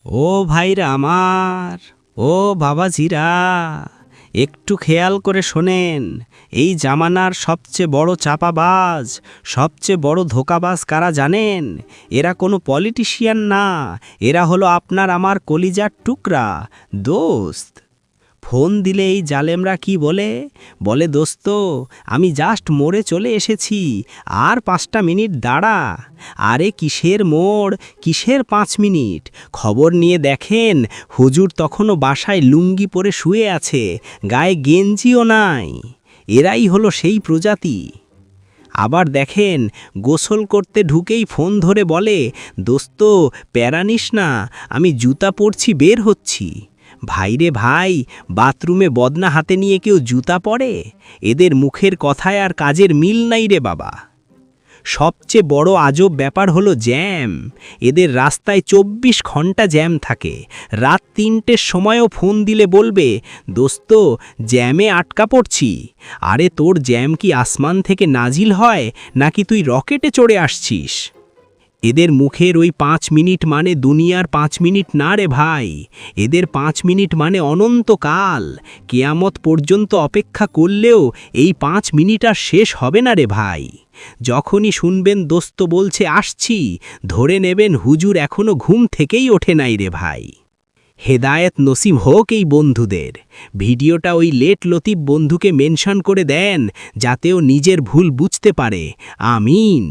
ও ভাইরা আমার, ও বাবাজিরা, একটু খেয়াল করে শোনেন। এই জামানার সবচেয়ে বড় চাপাবাজ, সবচেয়ে বড় ধোঁকাবাজ কারা জানেন? এরা কোনো পলিটিশিয়ান না, এরা হলো আপনার আমার কলিজার টুকরা, দোস্ত। ফোন দিলে এই জালেমরা কি বলে? বলে, দোস্ত আমি জাস্ট মোড়ে চলে এসেছি, আর 5টা মিনিট দাঁড়া। আরে কিসের মোড়, কিসের 5 মিনিট? খবর নিয়ে দেখেন হুজুর তখনও বাসায় লুঙ্গি পরে শুয়ে আছে, গায়ে গেঞ্জিও নাই। এরাই হলো সেই প্রজাতি। আবার দেখেন গোসল করতে ঢুকেই ফোন ধরে বলে, দোস্ত প্যারা নিস না, আমি জুতা পরছি, বের হচ্ছি। ভাইরে ভাই, বাথরুমে বদনা হাতে নিয়ে কেউ জুতা পরে? এদের মুখের কথায় আর কাজের মিল নাই রে বাবা। সবচেয়ে বড় আজব ব্যাপার হলো জ্যাম। এদের রাস্তায় 24 ঘন্টা জ্যাম থাকে। রাত 3টের সময়ও ফোন দিলে বলবে, দোস্ত জ্যামে আটকা পড়ছি। আরে তোর জ্যাম কি আসমান থেকে নাজিল হয়, নাকি তুই রকেটে চড়ে আসছিস? এদের মুখের ওই 5 মিনিট মানে দুনিয়ার 5 মিনিট না রে ভাই। এদের 5 মিনিট মানে অনন্তকাল। কেয়ামত পর্যন্ত অপেক্ষা করলেও এই 5 মিনিট আর শেষ হবে না রে ভাই। যখনই শুনবেন দোস্ত বলছে আসছি, ধরে নেবেন হুজুর এখনো ঘুম থেকেই ওঠে নাই রে ভাই। হেদায়েত নসিব হোক এই বন্ধুদের। ভিডিওটা ওই লেট লতিফ বন্ধুকে মেনশন করে দেন, যাতে ও নিজের ভুল বুঝতে পারে। আমিন।